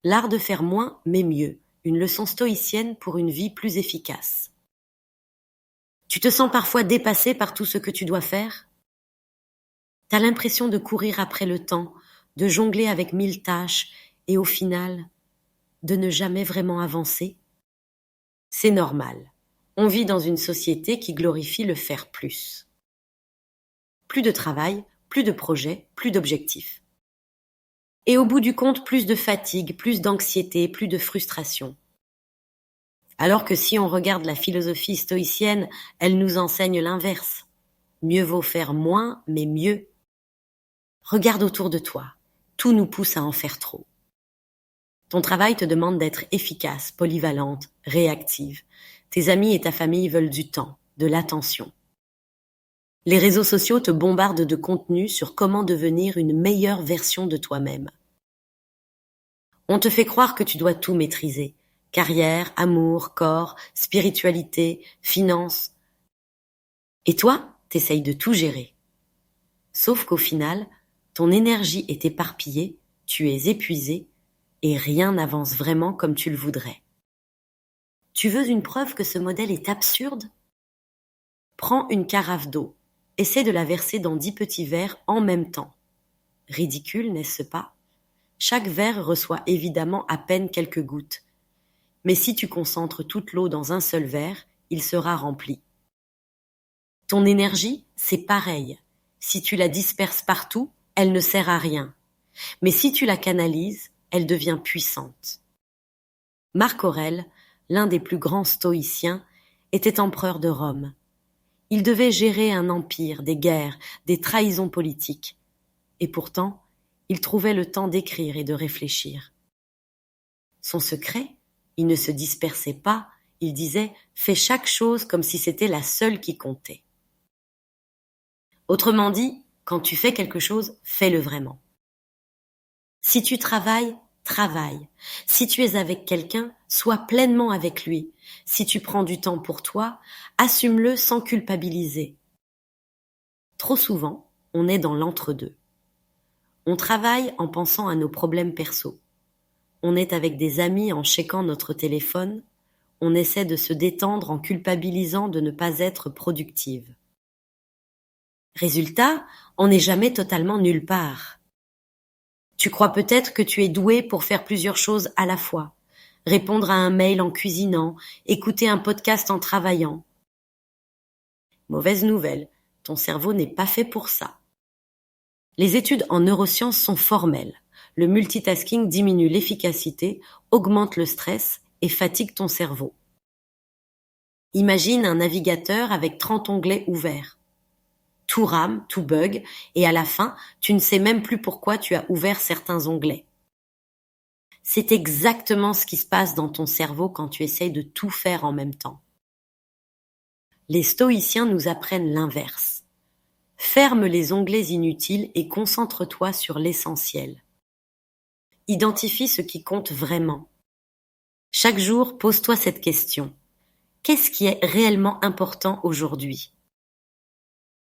L'art de faire moins mais mieux, une leçon stoïcienne pour une vie plus efficace. Tu te sens parfois dépassé par tout ce que tu dois faire? T'as l'impression de courir après le temps, de jongler avec 1000 tâches et au final, de ne jamais vraiment avancer? C'est normal. On vit dans une société qui glorifie le faire plus. Plus de travail, plus de projets, plus d'objectifs. Et au bout du compte, plus de fatigue, plus d'anxiété, plus de frustration. Alors que si on regarde la philosophie stoïcienne, elle nous enseigne l'inverse. Mieux vaut faire moins, mais mieux. Regarde autour de toi. Tout nous pousse à en faire trop. Ton travail te demande d'être efficace, polyvalente, réactive. Tes amis et ta famille veulent du temps, de l'attention. Les réseaux sociaux te bombardent de contenu sur comment devenir une meilleure version de toi-même. On te fait croire que tu dois tout maîtriser. Carrière, amour, corps, spiritualité, finances. Et toi, t'essayes de tout gérer. Sauf qu'au final, ton énergie est éparpillée, tu es épuisé, et rien n'avance vraiment comme tu le voudrais. Tu veux une preuve que ce modèle est absurde? Prends une carafe d'eau. Essaie de la verser dans 10 petits verres en même temps. Ridicule, n'est-ce pas? Chaque verre reçoit évidemment à peine quelques gouttes. Mais si tu concentres toute l'eau dans un seul verre, il sera rempli. Ton énergie, c'est pareil. Si tu la disperses partout, elle ne sert à rien. Mais si tu la canalises, elle devient puissante. Marc Aurèle, l'un des plus grands stoïciens, était empereur de Rome. Il devait gérer un empire, des guerres, des trahisons politiques. Et pourtant, il trouvait le temps d'écrire et de réfléchir. Son secret, il ne se dispersait pas, il disait « fais chaque chose comme si c'était la seule qui comptait ». Autrement dit, quand tu fais quelque chose, fais-le vraiment. Si tu travailles, travaille. Si tu es avec quelqu'un, sois pleinement avec lui. Si tu prends du temps pour toi, assume-le sans culpabiliser. Trop souvent, on est dans l'entre-deux. On travaille en pensant à nos problèmes perso. On est avec des amis en checkant notre téléphone. On essaie de se détendre en culpabilisant de ne pas être productive. Résultat, on n'est jamais totalement nulle part. Tu crois peut-être que tu es doué pour faire plusieurs choses à la fois. Répondre à un mail en cuisinant, écouter un podcast en travaillant. Mauvaise nouvelle, ton cerveau n'est pas fait pour ça. Les études en neurosciences sont formelles. Le multitasking diminue l'efficacité, augmente le stress et fatigue ton cerveau. Imagine un navigateur avec 30 onglets ouverts. Tout rame, tout bug, et à la fin, tu ne sais même plus pourquoi tu as ouvert certains onglets. C'est exactement ce qui se passe dans ton cerveau quand tu essayes de tout faire en même temps. Les stoïciens nous apprennent l'inverse. Ferme les onglets inutiles et concentre-toi sur l'essentiel. Identifie ce qui compte vraiment. Chaque jour, pose-toi cette question. Qu'est-ce qui est réellement important aujourd'hui?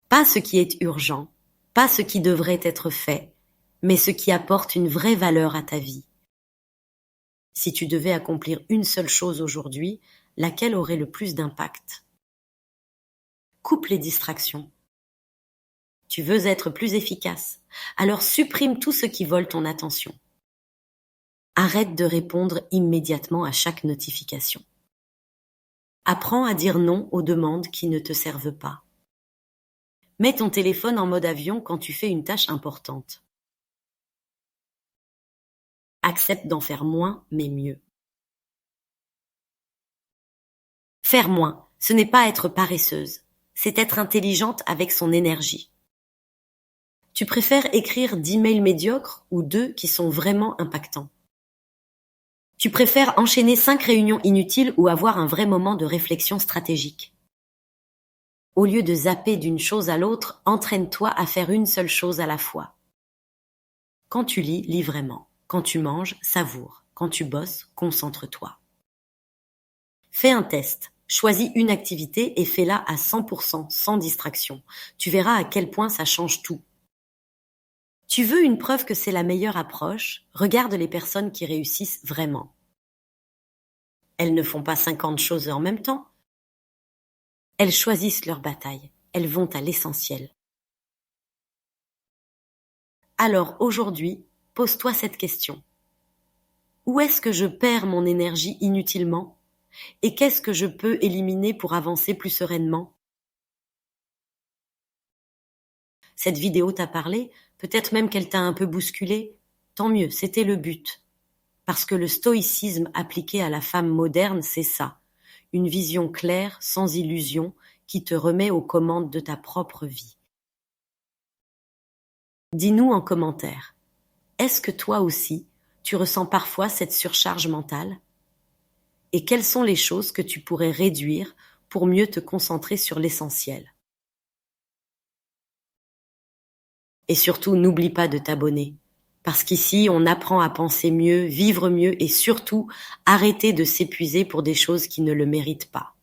Pas ce qui est urgent, pas ce qui devrait être fait, mais ce qui apporte une vraie valeur à ta vie. Si tu devais accomplir une seule chose aujourd'hui, laquelle aurait le plus d'impact? Coupe les distractions. Tu veux être plus efficace, alors supprime tout ce qui vole ton attention. Arrête de répondre immédiatement à chaque notification. Apprends à dire non aux demandes qui ne te servent pas. Mets ton téléphone en mode avion quand tu fais une tâche importante. Accepte d'en faire moins, mais mieux. Faire moins, ce n'est pas être paresseuse, c'est être intelligente avec son énergie. Tu préfères écrire 10 mails médiocres ou 2 qui sont vraiment impactants? Tu préfères enchaîner 5 réunions inutiles ou avoir un vrai moment de réflexion stratégique? Au lieu de zapper d'une chose à l'autre, entraîne-toi à faire une seule chose à la fois. Quand tu lis, lis vraiment. Quand tu manges, savoure. Quand tu bosses, concentre-toi. Fais un test. Choisis une activité et fais-la à 100%, sans distraction. Tu verras à quel point ça change tout. Tu veux une preuve que c'est la meilleure approche? Regarde les personnes qui réussissent vraiment. Elles ne font pas 50 choses en même temps. Elles choisissent leur bataille. Elles vont à l'essentiel. Alors aujourd'hui, pose-toi cette question. Où est-ce que je perds mon énergie inutilement? Et qu'est-ce que je peux éliminer pour avancer plus sereinement? Cette vidéo t'a parlé, peut-être même qu'elle t'a un peu bousculé. Tant mieux, c'était le but. Parce que le stoïcisme appliqué à la femme moderne, c'est ça. Une vision claire, sans illusion, qui te remet aux commandes de ta propre vie. Dis-nous en commentaire, est-ce que toi aussi, tu ressens parfois cette surcharge mentale? Et quelles sont les choses que tu pourrais réduire pour mieux te concentrer sur l'essentiel? Et surtout, n'oublie pas de t'abonner. Parce qu'ici, on apprend à penser mieux, vivre mieux et surtout arrêter de s'épuiser pour des choses qui ne le méritent pas.